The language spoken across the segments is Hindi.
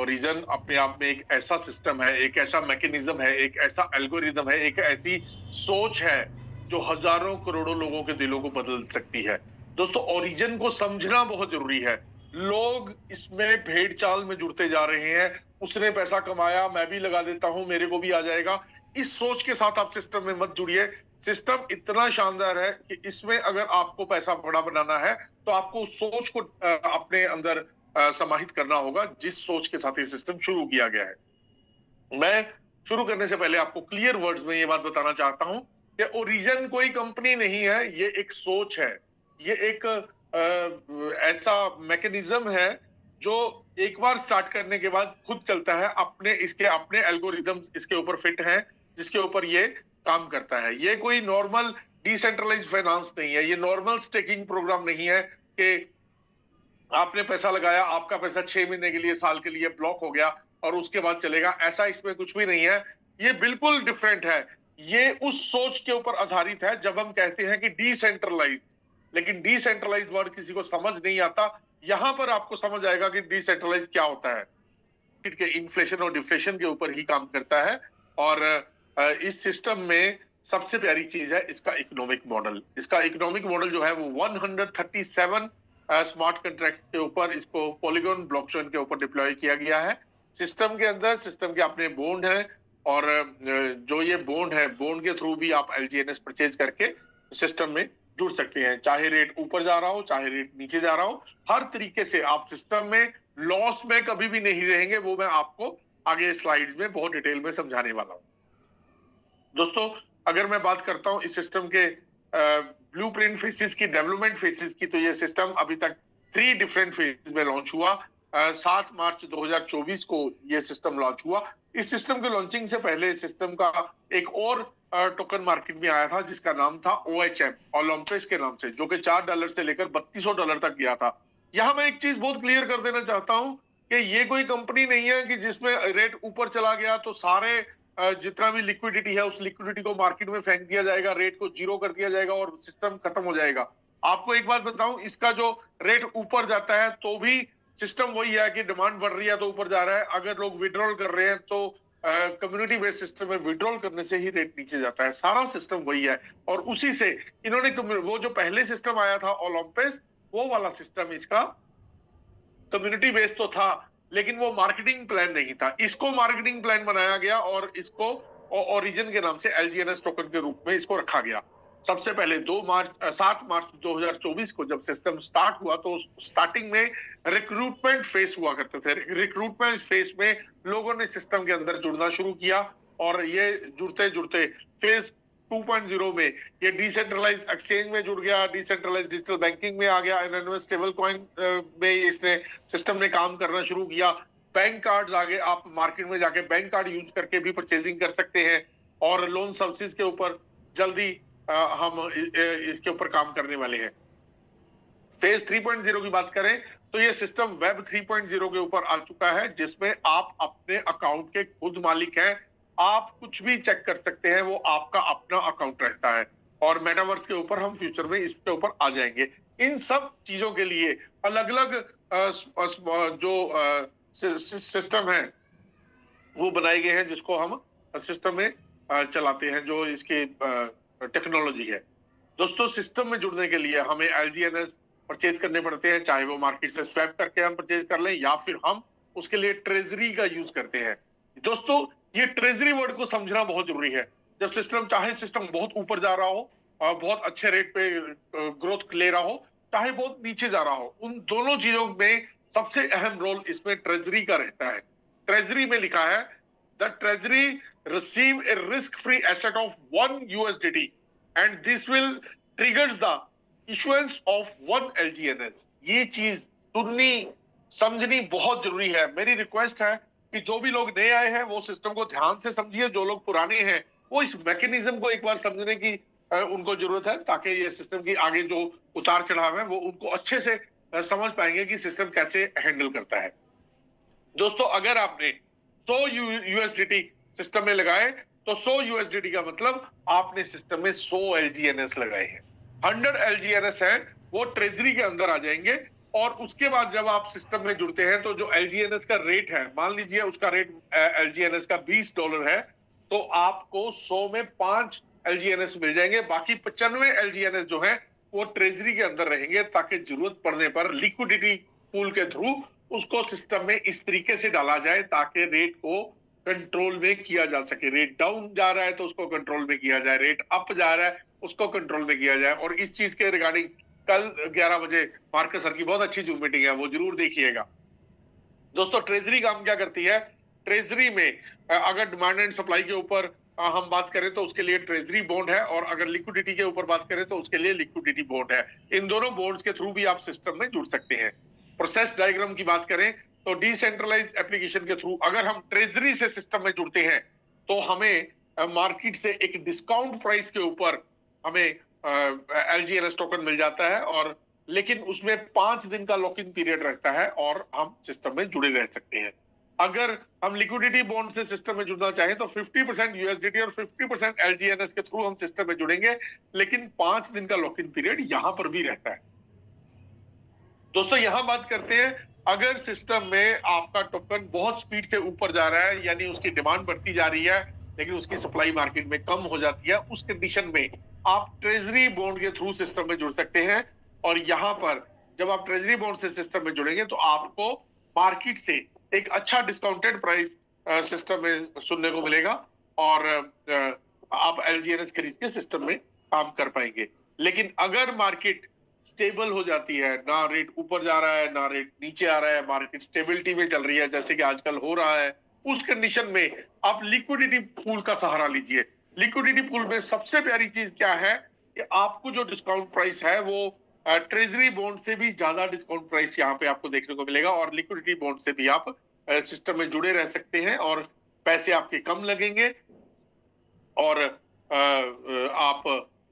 ओरिजन अपने आप में एक ऐसा सिस्टम है, एक ऐसा मैकेनिज्म है, एक ऐसा एल्गोरिदम है, एक ऐसी सोच है जो हजारों करोड़ों लोगों के दिलों को बदल सकती है। दोस्तों, ओरिजन को समझना बहुत जरूरी है। लोग इसमें भेड़ चाल में जुड़ते जा रहे हैं। उसने पैसा कमाया, मैं भी लगा देता हूं, मेरे को भी आ जाएगा। इस सोच के साथ आप सिस्टम में मत जुड़िए। सिस्टम इतना शानदार है कि इसमें अगर आपको पैसा बड़ा बनाना है तो आपको उस सोच को अपने अंदर समाहित करना होगा जिस सोच के साथ ये सिस्टम शुरू किया गया है। मैं शुरू करने से पहले आपको क्लियर वर्ड्स में ये बात बताना चाहता हूं कि ओरिजन कोई कंपनी नहीं है, ये एक सोच है। ये एक ऐसा मैकेनिज्म है जो एक बार स्टार्ट करने के बाद खुद चलता है। अपने इसके अपने एल्गोरिदम्स इसके ऊपर फिट हैं जिसके ऊपर ये काम करता है। ये कोई नॉर्मल डिसेंट्रलाइज्ड फाइनेंस नहीं है, ये नॉर्मल स्टेकिंग प्रोग्राम नहीं है कि आपने पैसा लगाया, आपका पैसा 6 महीने के लिए, साल के लिए ब्लॉक हो गया और उसके बाद चलेगा। ऐसा इसमें कुछ भी नहीं है। ये बिल्कुल डिफरेंट है। ये उस सोच के ऊपर आधारित है जब हम कहते हैं कि डिसेंट्रलाइज्ड, लेकिन डिसेंट्रलाइज्ड वर्ड किसी को समझ नहीं आता। यहां पर आपको समझ आएगा कि डिसेंट्रलाइज क्या होता है। के इन्फ्लेशन और डिफ्लेशन के ऊपर ही काम करता है। और इस सिस्टम में सबसे प्यारी चीज है इसका इकोनॉमिक मॉडल। इसका इकोनॉमिक मॉडल जो है वो 137 स्मार्ट कॉन्ट्रैक्ट के ऊपर, इसको पॉलीगॉन ब्लॉकचेन के ऊपर डिप्लॉय किया गया है। सिस्टम के अंदर सिस्टम के अपने बॉन्ड है और जो ये बॉन्ड है, बॉन्ड के थ्रू भी आप एलजीएनएस परचेज करके सिस्टम में जुड़ सकते हैं। चाहे रेट ऊपर जा रहा हो, चाहे रेट नीचे जा रहा हो, हर तरीके से आप सिस्टम में लॉस में कभी भी नहीं रहेंगे। वो मैं आपको आगे स्लाइड्स में बहुत डिटेल में समझाने वाला हूं। दोस्तों, अगर मैं बात करता हूं इस सिस्टम के ब्लूप्रिंट फेसेस की, डेवलपमेंट फेसेस की, तो ये सिस्टम अभी तक 3 डिफरेंट फेज में लॉन्च हुआ। 7 मार्च 2024 को ये सिस्टम लॉन्च हुआ। इस सिस्टम के लॉन्चिंग से पहले सिस्टम का एक और टोकन मार्केट में आया था जिसका नाम था OHM, ओलंपस के नाम से, जो कि $4 से लेकर $3200 तक गया था। यहां मैं एक चीज बहुत क्लियर कर देना चाहता हूं कि ये कोई कंपनी नहीं है कि जिसमें रेट ऊपर चला गया तो सारे जितना भी लिक्विडिटी है उस लिक्विडिटी को मार्केट में फेंक दिया जाएगा, रेट को जीरो कर दिया जाएगा और सिस्टम खत्म हो जाएगा। आपको एक बात बताऊं, इसका जो रेट ऊपर जाता है तो भी सिस्टम वही है कि डिमांड बढ़ रही है तो ऊपर जा रहा है। अगर लोग विड्रॉल कर रहे हैं तो कम्युनिटी बेस्ड सिस्टम में विड्रॉल करने से ही रेट नीचे जाता है। सारा सिस्टम वही है और उसी से इन्होंने वो जो पहले सिस्टम आया था ओलंपस, वो वाला सिस्टम इसका कम्युनिटी बेस्ड तो था लेकिन वो मार्केटिंग प्लान नहीं था। इसको मार्केटिंग प्लान बनाया गया और इसको ओरिजिन के नाम से एलजीएनएस टोकन के रूप में इसको रखा गया। सबसे पहले 7 मार्च 2024 को जब सिस्टम स्टार्ट हुआ तो स्टार्टिंग में रिक्रूटमेंट फेस हुआ करते थे। रिक्रूटमेंट फेस में लोगों ने सिस्टम के अंदर जुड़ना शुरू किया और ये जुड़ते जुड़ते फेज 2.0 में ये डिसेंट्रलाइज एक्सचेंज में जुड़ गया, डिसेंट्रलाइज डिजिटल बैंकिंग में आ गया, एनोनिमस स्टेबल कॉइन में इसने सिस्टम ने काम करना शुरू किया। बैंक कार्ड्स आ गए, आप मार्केट में जाके बैंक कार्ड यूज करके भी परचेजिंग कर सकते हैं और लोन सर्विसेज के ऊपर जल्दी हम इसके ऊपर काम करने वाले हैं। फेज 3.0 की बात करें तो ये सिस्टम वेब 3.0 के ऊपर आ चुका है जिसमें आप अपने अकाउंट के खुद मालिक हैं। आप कुछ भी चेक कर सकते हैं, वो आपका अपना अकाउंट रहता है और मेटावर्स के ऊपर हम फ्यूचर में इसके ऊपर आ जाएंगे। इन सब चीजों के लिए अलग अलग जो सिस्टम है वो बनाए गए हैं जिसको हम सिस्टम में चलाते हैं, जो इसकी टेक्नोलॉजी है। दोस्तों, सिस्टम में जुड़ने के लिए हमें एलजीएनएस परचेज करने पड़ते हैं, चाहे वो मार्केट से स्वैप करके हम परचेज कर लें या फिर हम उसके लिए ट्रेजरी का यूज करते हैं। दोस्तों, ये ट्रेजरी वर्ड को समझना बहुत जरूरी है। जब सिस्टम, चाहे सिस्टम बहुत ऊपर जा रहा हो और बहुत अच्छे रेट पे ग्रोथ ले रहा हो, चाहे बहुत नीचे जा रहा हो, उन दोनों चीजों में सबसे अहम रोल इसमें ट्रेजरी का रहता है। ट्रेजरी में लिखा है the treasury receive A risk free asset of 1 USDT and this will triggers the issuance of 1 LGNS। ये चीज सुननी समझनी बहुत जरूरी है। मेरी रिक्वेस्ट है कि जो भी लोग नए आए हैं वो सिस्टम को ध्यान से समझिए, जो लोग पुराने हैं वो इस मैकेनिज्म को एक बार समझने की उनको जरूरत है ताकि ये सिस्टम की आगे जो उतार चढ़ाव है वो उनको अच्छे से समझ पाएंगे कि सिस्टम कैसे हैंडल करता है। दोस्तों, अगर आपने 100 USDT सिस्टम में लगाए तो 100 USDT का मतलब आपने सिस्टम में 100 LGNS लगाए हैं। 100 LGNS है वो ट्रेजरी के अंदर आ जाएंगे और उसके बाद जब आप सिस्टम में जुड़ते हैं तो जो एलजीएनएस का रेट है, मान लीजिए उसका रेट एलजीएनएस का $20 है, तो आपको 100 में 5 एलजीएनएस मिल जाएंगे। बाकी 95 एलजीएनएस जो है वो ट्रेजरी के अंदर रहेंगे, ताकि जरूरत पड़ने पर लिक्विडिटी पूल के थ्रू उसको सिस्टम में इस तरीके से डाला जाए ताकि रेट को कंट्रोल में किया जा सके। रेट डाउन जा रहा है तो उसको कंट्रोल में किया जाए, रेट अप जा रहा है उसको कंट्रोल में किया जाए। और इस चीज के रिगार्डिंग कल 11 बजे मार्केट सर की बहुत अच्छी जूम मीटिंग है, वो जरूर देखिएगा। दोस्तों ट्रेजरी काम क्या करती है? ट्रेजरी में अगर डिमांड एंड सप्लाई के ऊपर हम बात करें तो उसके लिए ट्रेजरी बॉन्ड है, और अगर लिक्विडिटी के ऊपर बात करें तो उसके लिए लिक्विडिटी बॉन्ड है। इन दोनों बॉन्ड्स के थ्रू भी आप सिस्टम में जुड़ सकते हैं। प्रोसेस डायग्राम की बात करें तो डिसेंट्रलाइज्ड एप्लीकेशन के थ्रू अगर हम ट्रेजरी से सिस्टम में जुड़ते हैं तो हमें मार्केट से एक डिस्काउंट प्राइस के ऊपर हमें एलजीएनएस टोकन मिल जाता है, और लेकिन उसमें 5 दिन का लॉक इन पीरियड रहता है और हम सिस्टम में जुड़े रह सकते हैं। अगर हम लिक्विडिटी बॉन्ड से सिस्टम में जुड़ना चाहें तो 50% यूएसडीटी और 50% एलजीएनएस के थ्रू हम सिस्टम में जुड़ेंगे, लेकिन 5 दिन का लॉक इन पीरियड यहां पर भी रहता है। दोस्तों यहां बात करते हैं, अगर सिस्टम में आपका टोकन बहुत स्पीड से ऊपर जा रहा है, यानी उसकी डिमांड बढ़ती जा रही है लेकिन उसकी सप्लाई मार्केट में कम हो जाती है, उस कंडीशन में आप ट्रेजरी बॉन्ड के थ्रू सिस्टम में जुड़ सकते हैं। और यहां पर जब आप ट्रेजरी बॉन्ड से सिस्टम में जुड़ेंगे तो आपको मार्केट से एक अच्छा डिस्काउंटेड प्राइस सिस्टम में सुनने को मिलेगा, और आप एलजीएनएस खरीद के सिस्टम में काम कर पाएंगे। लेकिन अगर मार्केट स्टेबल हो जाती है, ना रेट ऊपर जा रहा है ना रेट नीचे आ रहा है, मार्केट स्टेबिलिटी में चल रही है जैसे कि आजकल हो रहा है, उस कंडीशन में आप लिक्विडिटी पूल का सहारा लीजिए। लिक्विडिटी पूल में सबसे प्यारी चीज क्या है कि आपको जो डिस्काउंट प्राइस है वो ट्रेजरी बॉन्ड से भी ज्यादा डिस्काउंट प्राइस यहाँ पे आपको देखने को मिलेगा, और लिक्विडिटी बॉन्ड से भी आप सिस्टम में जुड़े रह सकते हैं और पैसे आपके कम लगेंगे, और आप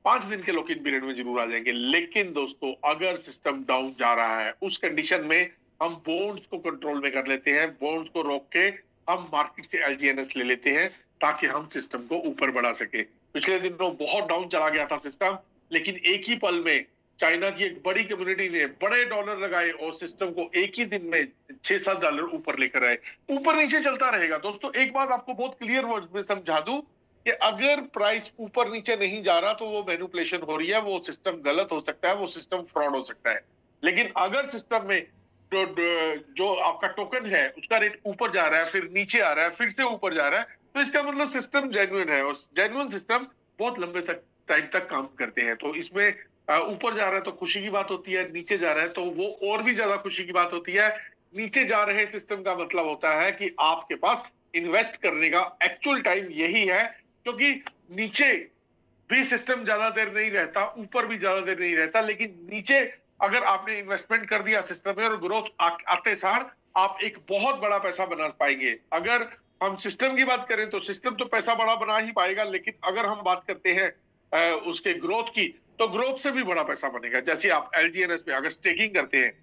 5 दिन के लॉक इन पीरियड में जरूर आ जाएंगे। लेकिन दोस्तों अगर सिस्टम डाउन जा रहा है, उस कंडीशन में हम बॉन्ड्स को कंट्रोल में कर लेते हैं, बॉन्ड्स को रोक के हम मार्केट से एलजीएनएस ले लेते हैं ताकि हम सिस्टम को ऊपर बढ़ा सके। पिछले दिनों बहुत डाउन चला गया था सिस्टम, लेकिन एक ही पल में चाइना की एक बड़ी कम्युनिटी ने बड़े डॉलर लगाए और सिस्टम को एक ही दिन में $6-7 ऊपर लेकर आए। ऊपर नीचे चलता रहेगा। दोस्तों एक बात आपको बहुत क्लियर वर्ड्स में समझा दूं कि अगर प्राइस ऊपर नीचे नहीं जा रहा तो वो मैनिपुलेशन हो रही है, वो सिस्टम गलत हो सकता है, वो सिस्टम फ्रॉड हो सकता है। लेकिन अगर सिस्टम में जो आपका टोकन है उसका रेट ऊपर जा रहा है, फिर नीचे आ रहा है, फिर से ऊपर जा रहा है, तो इसका मतलब सिस्टम जेन्युइन है, और जेन्युइन सिस्टम बहुत लंबे टाइम तक काम करते हैं। तो इसमें ऊपर जा रहा है तो खुशी की बात होती है, नीचे जा रहा है तो वो और भी ज्यादा खुशी की बात होती है। नीचे जा रहे सिस्टम का मतलब होता है कि आपके पास इन्वेस्ट करने का एक्चुअल टाइम यही है, क्योंकि नीचे भी सिस्टम ज्यादा देर नहीं रहता, ऊपर भी ज्यादा देर नहीं रहता, लेकिन नीचे अगर आपने इन्वेस्टमेंट कर दिया सिस्टम में और ग्रोथ आते सार आप एक बहुत बड़ा पैसा बना पाएंगे। अगर हम सिस्टम की बात करें तो सिस्टम तो पैसा बड़ा बना ही पाएगा, लेकिन अगर हम बात करते हैं उसके ग्रोथ की, तो ग्रोथ से भी बड़ा पैसा बनेगा। जैसे आप एलजीएनएस पे अगर स्टेकिंग करते हैं,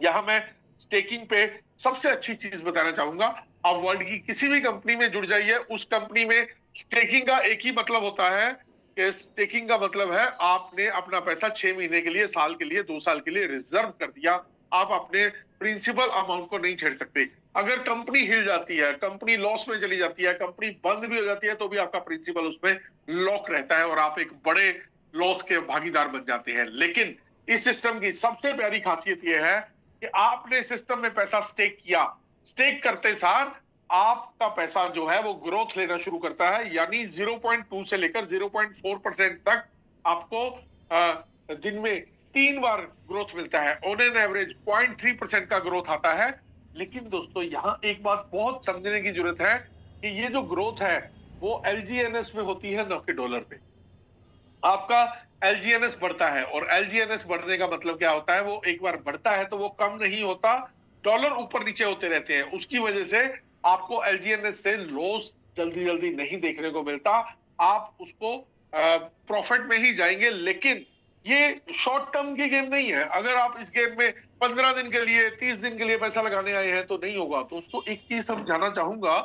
यहां मैं स्टेकिंग पे सबसे अच्छी चीज बताना चाहूंगा, आप वर्ल्ड की किसी भी कंपनी में जुड़ जाइए, उस कंपनी में स्टेकिंग का एक ही मतलब होता है कि स्टेकिंग का मतलब है आपने अपना पैसा 6 महीने के लिए, साल के लिए, 2 साल के लिए रिजर्व कर दिया। आप अपने प्रिंसिपल अमाउंट को नहीं छेड़ सकते। अगर कंपनी हिल जाती है, कंपनी लॉस में चली जाती है, कंपनी बंद भी हो जाती है, तो भी आपका प्रिंसिपल उसमें लॉक रहता है और आप एक बड़े लॉस के भागीदार बन जाते हैं। लेकिन इस सिस्टम की सबसे प्यारी खासियत यह है कि आपने सिस्टम में पैसा स्टेक किया, स्टेक करते सार आपका पैसा जो है वो ग्रोथ लेना शुरू करता है, यानी 0.2 से लेकर 0.4% तक आपको दिन में 3 बार ग्रोथ मिलता है। ऑन एन एवरेज 0.3% का ग्रोथ आता है। लेकिन दोस्तों यहां एक बात बहुत समझने की जरूरत है कि ये जो ग्रोथ है वो एलजीएनएस में होती है, न कि डॉलर पे। आपका एलजीएनएस बढ़ता है, और एलजीएनएस बढ़ने का मतलब क्या होता है, वो एक बार बढ़ता है तो वो कम नहीं होता, डॉलर ऊपर नीचे होते रहते हैं। उसकी वजह से आपको एलजीएनएस से लॉस जल्दी जल्दी नहीं देखने को मिलता, आप उसको प्रॉफिट में ही जाएंगे। लेकिन ये शॉर्ट टर्म की गेम नहीं है। अगर आप इस गेम में 15 दिन के लिए, 30 दिन के लिए पैसा लगाने आए हैं तो नहीं होगा। दोस्तों एक चीज समझाना चाहूंगा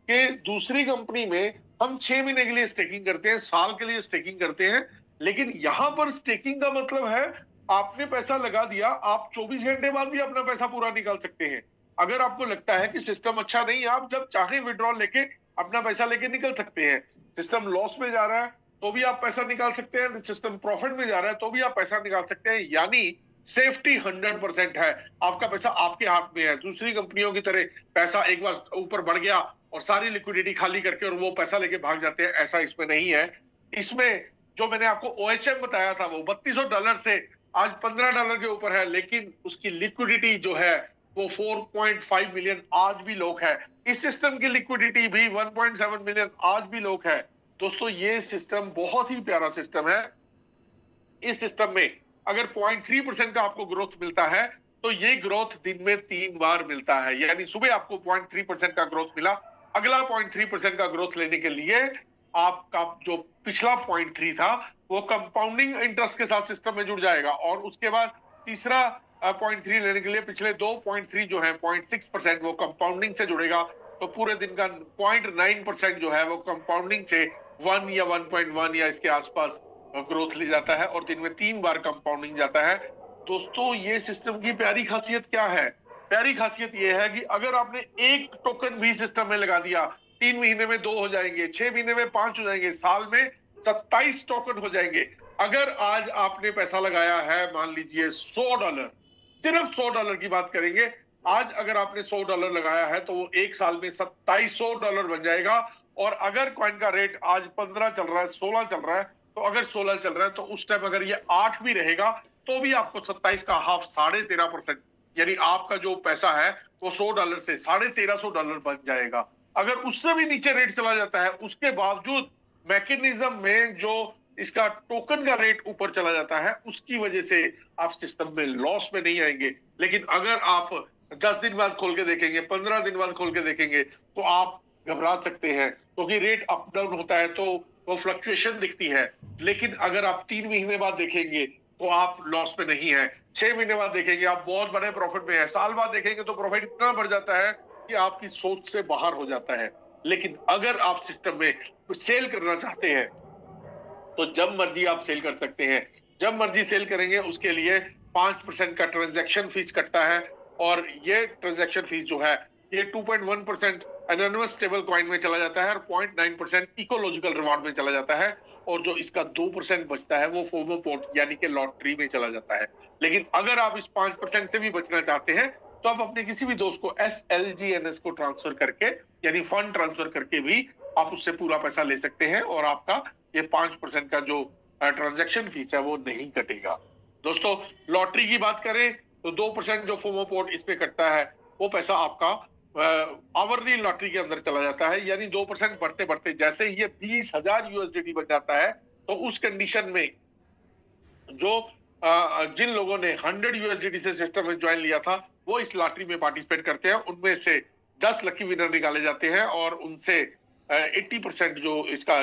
कि दूसरी कंपनी में हम 6 महीने के लिए स्टेकिंग करते हैं, साल के लिए स्टेकिंग करते हैं, लेकिन यहां पर स्टेकिंग का मतलब है आपने पैसा लगा दिया, आप 24 घंटे बाद भी अपना पैसा पूरा निकाल सकते हैं। अगर आपको लगता है कि सिस्टम अच्छा नहीं है, आप जब चाहे विड्रॉल लेके अपना पैसा लेके निकल सकते हैं। सिस्टम लॉस में जा रहा है तो भी आप पैसा निकाल सकते हैं, सिस्टम प्रॉफिट में जा रहा है तो भी आप पैसा निकाल सकते हैं। यानी सेफ्टी 100% है, आपका पैसा आपके हाथ में है। दूसरी कंपनियों की तरह पैसा एक बार ऊपर बढ़ गया और सारी लिक्विडिटी खाली करके और वो पैसा लेके भाग जाते हैं, ऐसा इसमें नहीं है। इसमें जो मैंने आपको ओएचएम बताया था वो $3200 से आज $15 के ऊपर है, लेकिन उसकी लिक्विडिटी जो है वो 4.5 मिलियन आज भी लोग है। इस सिस्टम की लिक्विडिटी भी 1.7 मिलियन आज भी लोग है। दोस्तों ये सिस्टम बहुत ही प्यारा सिस्टम है। इस सिस्टम में अगर 0.3% का आपको ग्रोथ मिलता है तो ये ग्रोथ दिन में 3 बार मिलता है। यानी सुबह आपको 0.3% का ग्रोथ मिला, अगला 0.3% का ग्रोथ लेने के लिए आपका जो पिछला 0.3 था वो कंपाउंडिंग इंटरेस्ट के साथ सिस्टम में जुड़ जाएगा, और उसके बाद तीसरा 0.3 लेने के लिए पिछले 2.3 जो है 0.6% वो कंपाउंडिंग से जुड़ेगा। तो पूरे दिन का 0.9% जो है वो कंपाउंडिंग से 1 या 1.1 या इसके आसपास ग्रोथ ले जाता है, और दिन में 3 बार कंपाउंडिंग जाता है। दोस्तों ये सिस्टम की प्यारी खासियत क्या है? प्यारी खासियत ये है कि अगर आपने एक टोकन भी सिस्टम में लगा दिया, 3 महीने में 2 हो जाएंगे, 6 महीने में 5 हो जाएंगे, साल में 27 टोकन हो जाएंगे। अगर आज आपने पैसा लगाया है मान लीजिए $100, सिर्फ $100 की बात करेंगे, आज अगर आपने $100 लगाया है तो वो एक साल में $2700 बन जाएगा। और अगर कॉइन का रेट आज 15 चल रहा है, 16 चल रहा है, तो अगर 16 चल रहा है तो उस टाइम अगर ये 8 भी रहेगा तो भी आपको 27 का हाफ 13.5%, यानी आपका जो पैसा है वो $100 से $1350 बन जाएगा। अगर उससे भी नीचे रेट चला जाता है, उसके बावजूद मैकेनिज्म में जो इसका टोकन का रेट ऊपर चला जाता है, उसकी वजह से आप सिस्टम में लॉस में नहीं आएंगे। लेकिन अगर आप 10 दिन बाद खोल के देखेंगे, 15 दिन बाद खोल के देखेंगे, तो आप घबरा सकते हैं, क्योंकि रेट अप डाउन होता है तो वो फ्लक्चुएशन दिखती है। लेकिन अगर आप 3 महीने बाद देखेंगे तो आप लॉस में नहीं है, 6 महीने बाद देखेंगे आप बहुत बड़े प्रॉफिट में है, साल बाद देखेंगे तो प्रॉफिट इतना बढ़ जाता है कि आपकी सोच से बाहर हो जाता है। लेकिन अगर आप सिस्टम में सेल करना चाहते हैं तो जब मर्जी आप सेल कर सकते हैं, जब मर्जी सेल करेंगे। उसके लिए 5% का ट्रांजैक्शन फीस कटता है, और ये ट्रांजैक्शन फीस जो है ये 2.1% एनोनिमस स्टेबल कॉइन में चला जाता है और 0.9% इकोलॉजिकल रिवॉर्ड में चला जाता है, और जो इसका 2% बचता है वो फोमो पोर्ट यानी कि लॉटरी में चला जाता है। लेकिन अगर आप इस 5% से भी बचना चाहते हैं तो आप अपने किसी भी दोस्त को SLGNS को ट्रांसफर करके, यानी फंड ट्रांसफर करके भी आप उससे पूरा पैसा ले सकते हैं, और आपका ये 5% का जो ट्रांजैक्शन फीस है वो नहीं कटेगा। दोस्तों लॉटरी की बात करें तो 2% जो फोमो पोर्ट इस पे कटता है वो पैसा आपका आवरली लॉटरी के अंदर चला जाता है। यानी 2% बढ़ते बढ़ते जैसे ही ये 20,000 USDT बन जाता है, तो उस कंडीशन में जो जिन लोगों ने 100 USDT से सिस्टम में ज्वाइन लिया था वो इस लॉटरी में पार्टिसिपेट करते हैं। उनमें से 10 लकी विनर निकाले जाते हैं, और उनसे 80% जो इसका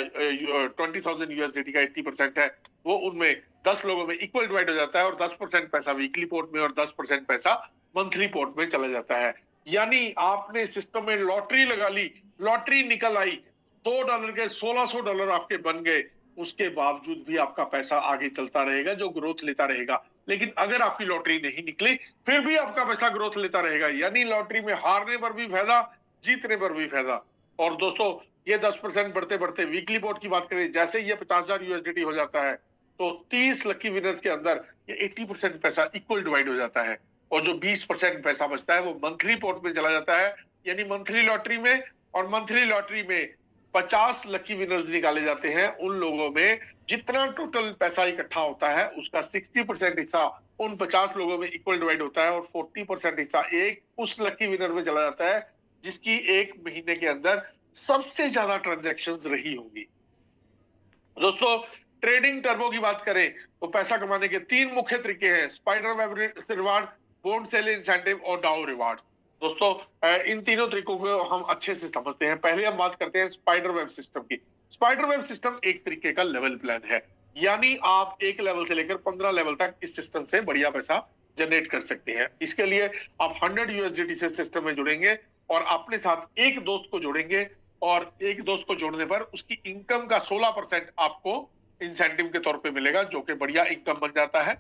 20,000 USDT का 80% है वो उनमें 10 लोगों में इक्वल डिवाइड हो जाता है, और 10% पैसा वीकली पोर्ट में और 10% पैसा मंथली पोर्ट में चला जाता है। यानी आपने सिस्टम में लॉटरी लगा ली, लॉटरी निकल आई, $100 के $1600 आपके बन गए, उसके बावजूद भी आपका पैसा आगे चलता रहेगा, जो ग्रोथ लेता रहेगा। लेकिन अगर आपकी लॉटरी नहीं निकली फिर भी आपका पैसा ग्रोथ लेता रहेगा। यानी लॉटरी में हारने पर भी फायदा, जीतने पर भी फायदा। और दोस्तों ये 10% बढ़ते बढ़ते वीकली पोर्ट की बात करें, जैसे ये 50,000 USDT हो जाता है तो 30 लकी विनर्स के अंदर ये 80% पैसा इक्वल डिवाइड हो जाता है, और जो 20% पैसा बचता है वो मंथली पोर्ट में चला जाता है, यानी मंथली लॉटरी में। और मंथली लॉटरी में 50 लकी विनर्स निकाले जाते हैं, उन लोगों में जितना टोटल पैसा इकट्ठा होता है उसका 60% हिस्सा उन 50 लोगों में इक्वल डिवाइड होता है, और 40% हिस्सा एक उस लकी विनर में चला जाता है जिसकी एक महीने के अंदर सबसे ज्यादा ट्रांजैक्शंस रही होगी। दोस्तों ट्रेडिंग टर्बो की बात करें तो पैसा कमाने के 3 मुख्य तरीके हैं: spider web reward, bond sale incentive और डाउ रिवार्ड। दोस्तों इन तीनों तरीकों को हम अच्छे से समझते हैं। पहले हम बात करते हैं स्पाइडर वेब सिस्टम की। स्पाइडर वेब सिस्टम एक तरीके का लेवल प्लान है, यानी आप एक लेवल से लेकर 15 लेवल तक इस सिस्टम से बढ़िया पैसा जनरेट कर सकते हैं। इसके लिए आप 100 USDT से सिस्टम में जुड़ेंगे और अपने साथ एक दोस्त को जोड़ेंगे, और एक दोस्त को जोड़ने पर उसकी इनकम का 16% आपको इंसेंटिव के तौर पे मिलेगा, जो कि बढ़िया इनकम बन जाता है।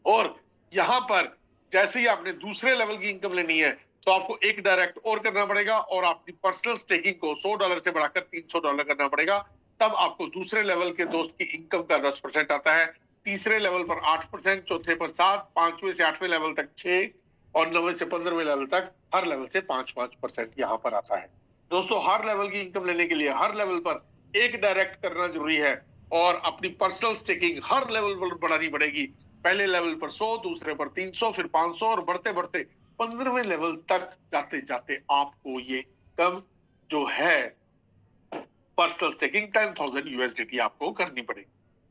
और यहाँ पर जैसे ही आपने दूसरे लेवल की इनकम लेनी है तो आपको एक डायरेक्ट और करना पड़ेगा और अपनी पर्सनल स्टेकिंग को $100 से बढ़ाकर $300 करना पड़ेगा। तब आपको दूसरे लेवल के दोस्त की इनकम का 10% आता है, तीसरे लेवल पर 8%, चौथे पर 7, पांचवें से 8वें लेवल तक 6 और 9वें से 15वें लेवल तक हर लेवल से 5-5% यहाँ पर आता है। दोस्तों, हर लेवल की इनकम लेने के लिए हर लेवल पर एक डायरेक्ट करना जरूरी है और अपनी पर्सनल स्टेकिंग हर लेवल पर बढ़ानी पड़ेगी। पहले लेवल पर 100, दूसरे पर 300, फिर 500 और बढ़ते बढ़ते 15वें लेवल तक जाते जाते आपको ये कम जो है पर्सनल स्टेकिंग 10,000 यूएसडीटी आपको करनी पड़ेगी।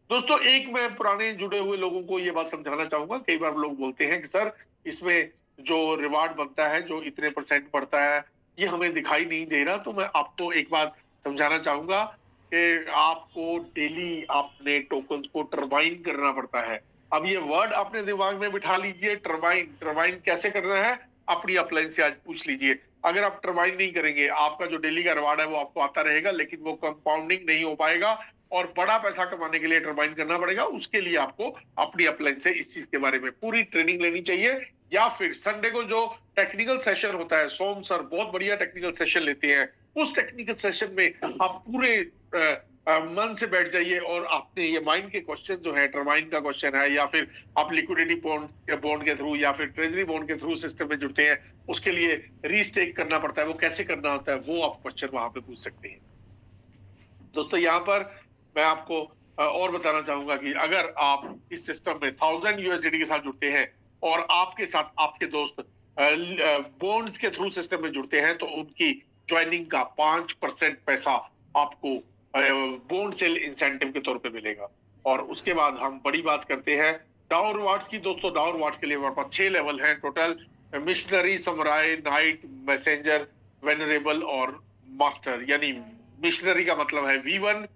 दोस्तों, एक मैं पुराने जुड़े हुए लोगों को ये बात समझाना चाहूंगा। कई बार लोग बोलते हैं कि सर, इसमें जो रिवार्ड बनता है, जो इतने परसेंट बढ़ता है, ये हमें दिखाई नहीं दे रहा। तो मैं आपको एक बात समझाना चाहूंगा कि आपको डेली अपने टोकन्स को टर्बाइन करना पड़ता है। अब ये वर्ड अपने दिमाग में बिठा लीजिए, टर्बाइन। टर्बाइन कैसे करना है अपनी अपलाइन से आज पूछ लीजिए। अगर आप टर्बाइन नहीं करेंगे, आपका जो डेली का रिवार्ड है वो आपको आता रहेगा, लेकिन वो कंपाउंडिंग नहीं हो पाएगा और बड़ा पैसा कमाने के लिए टर्बाइन करना पड़ेगा। उसके लिए आपको अपनी अपलाइन से इस चीज के बारे में पूरी ट्रेनिंग लेनी चाहिए, या फिर संडे को जो टेक्निकल सेशन होता है, सोम सर बहुत बढ़िया टेक्निकल सेशन लेते हैं, उस टेक्निकल सेशन में आप पूरे मन से बैठ जाइए और आपने ये माइंड के क्वेश्चन जो है, टर्बाइन का क्वेश्चन है, या फिर आप लिक्विडिटी बॉन्ड के थ्रू या फिर ट्रेजरी बॉन्ड के थ्रू सिस्टम में जुड़ते हैं, उसके लिए रीस्टेक करना पड़ता है, वो कैसे करना होता है, वो आप क्वेश्चन वहां पे पूछ सकते हैं। दोस्तों, यहाँ पर मैं आपको और बताना चाहूंगा कि अगर आप इस सिस्टम में 1000 यूएसडीटी के साथ जुड़ते हैं और आपके साथ आपके दोस्त बॉन्ड्स के थ्रू सिस्टम में जुड़ते हैं, तो उनकी ज्वाइनिंग का 5% पैसा आपको बॉन्ड सेल इंसेंटिव के तौर पे मिलेगा। और उसके बाद हम बड़ी बात करते हैं डाउ रिवार्ड्स की। दोस्तों, डाउ रिवार्ड्स के लिए हमारे पास 6 लेवल हैं total: missionary, samurai, night, messenger, venerable और मास्टर। यानी मिशनरी का मतलब है V1,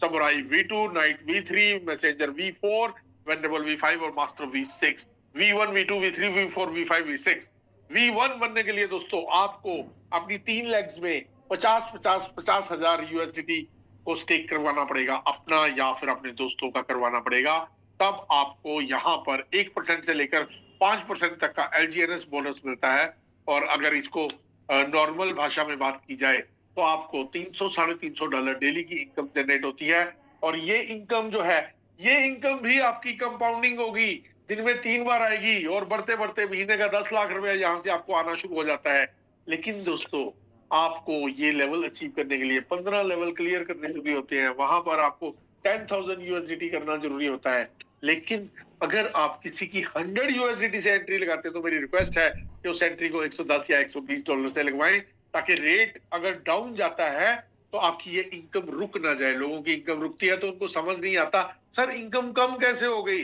samurai V2, night V3, messenger V4, venerable V5 और master V6। V1, V2, V3, V4, V5, V6। V1 बनने के लिए दोस्तों आपको अपनी 3 लेग्स में 50 हजार यूएसडीटी को स्टेक करवाना पड़ेगा, अपना या फिर अपने दोस्तों का करवाना पड़ेगा। तब आपको यहाँ पर 1% से लेकर 5% तक का एलजीएनएस बोनस मिलता है। और अगर इसको नॉर्मल भाषा में बात की जाए तो आपको $300-350 डेली की इनकम जनरेट होती है। और ये इनकम जो है, ये इनकम भी आपकी कंपाउंडिंग होगी, दिन में 3 बार आएगी और बढ़ते बढ़ते महीने का 10 लाख रुपया यहाँ से आपको आना शुरू हो जाता है। लेकिन दोस्तों, आपको ये लेवल अचीव करने के लिए 15 लेवल क्लियर करने जरूरी होते हैं। वहां पर आपको 10,000 यूएसडीटी करना जरूरी होता है। लेकिन अगर आप किसी की 100 यूएसडीटी से एंट्री लगाते हैं तो मेरी रिक्वेस्ट है कि उस एंट्री को 110 या $120 से लगवाएं, ताकि रेट अगर डाउन जाता है तो आपकी ये इनकम रुक ना जाए। लोगों की इनकम रुकती है तो उनको समझ नहीं आता, सर इनकम कम कैसे हो गई।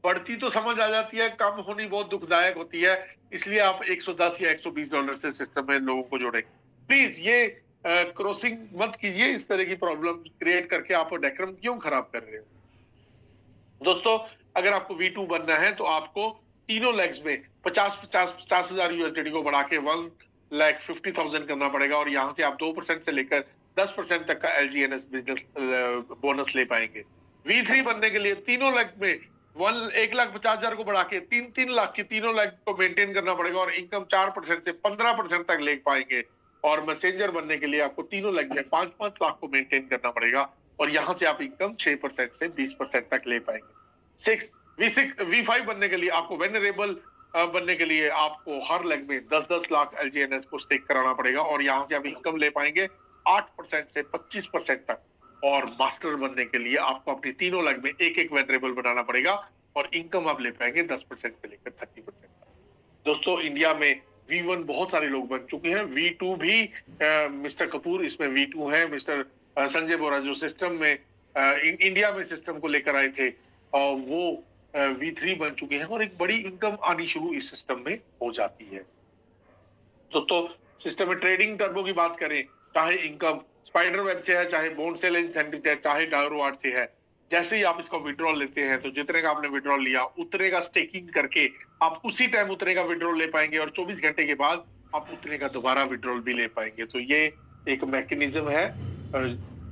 बढ़ती तो समझ आ जाती है, कम होनी बहुत दुखदायक होती है। इसलिए आप 110 या $120 से सिस्टम में लोगों को जोड़ें। प्लीज ये क्रॉसिंग मत कीजिए, इस तरह की प्रॉब्लम क्रिएट करके आप डेक्रम क्यों खराब कर रहे हो। दोस्तों, अगर आपको V2 बनना है तो आपको तीनों लेग्स में 50 हजार यूएसडीटी को बढ़ा के 1,50,000 करना पड़ेगा। और यहाँ से आप 2% से लेकर 10% तक का एलजीएनएस बिजनेस बोनस ले पाएंगे। V3 बनने के लिए तीनों लेग में 1,50,000 को बढ़ा के 3-3 लाख की तीनों लेग को मेंटेन करना पड़ेगा और इनकम 4% से 15% तक ले पाएंगे। और मैसेंजर बनने के लिए आपको तीनों लेग में 5-5 लाख को मेंटेन करना पड़ेगा और यहाँ से आप इनकम 6% से 20% तक ले पाएंगे। V5 बनने के लिए आपको वेनरेबल बनने के लिए आपको हर लेग में 10-10 लाख एलजीएनएस को स्टेक कराना पड़ेगा और यहाँ से आप इनकम ले पाएंगे 8% से 25% तक। और मास्टर बनने के लिए आपको अपनी तीनों लेग में एक वेनरेबल बनाना पड़ेगा और इनकम आप ले पाएंगे 10% से लेकर 30% तक। दोस्तों, इंडिया में V1 बहुत सारे लोग बन चुके हैं। V2 भी मिस्टर कपूर इसमें V2 है। मिस्टर संजय बोरा जो सिस्टम में इंडिया में सिस्टम को लेकर आए थे, वो V3 बन चुके हैं और एक बड़ी इनकम आनी शुरू इस सिस्टम में हो जाती है। दोस्तों, सिस्टम में ट्रेडिंग टर्बो की बात करें, चाहे इनकम स्पाइडर वेब से है, चाहे बॉन्ड सेल इंसेंटिव से है, चाहे डाउ रिवार्ड से है, जैसे ही आप इसका विड्रॉल लेते हैं तो जितने का आपने विड्रॉल लिया उतने का स्टेकिंग करके आप उसी टाइम उतने का विड्रॉल ले पाएंगे और 24 घंटे के बाद आप उतने का दोबारा विड्रॉल भी ले पाएंगे। तो ये एक मैकेनिज्म है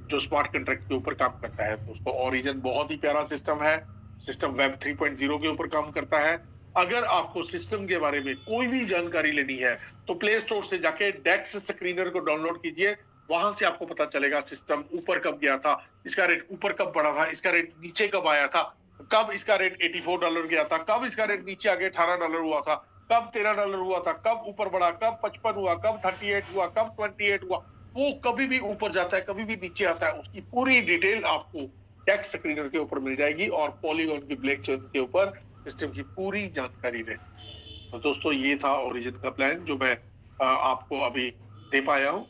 जो स्मार्ट कॉन्ट्रैक्ट के ऊपर काम करता है। दोस्तों, ओरिजिन बहुत ही प्यारा सिस्टम है। सिस्टम वेब 3.0 के ऊपर काम करता है अगर आपको सिस्टम के बारे में कोई भी जानकारी लेनी है तो प्ले स्टोर से जाके डेक्स स्क्रीनर को डाउनलोड कीजिए। वहां से आपको पता चलेगा सिस्टम ऊपर कब गया था, इसका रेट ऊपर कब बढ़ा था, इसका रेट नीचे कब आया था, कब इसका रेट $84 गया था, कब इसका रेट नीचे आके $18 हुआ था, कब $13 हुआ था, कब ऊपर बढ़ा, कब 55 हुआ, कब 38 हुआ, कब 28 हुआ। वो कभी भी ऊपर जाता है, कभी भी नीचे आता है, उसकी पूरी डिटेल आपको टैक्स स्क्रीनर के ऊपर मिल जाएगी और पॉलीगॉन की ब्लॉकचेन के ऊपर सिस्टम की पूरी जानकारी रहेगी। तो दोस्तों ये था ओरिजिन का प्लान जो मैं आपको अभी दे पाया हूँ।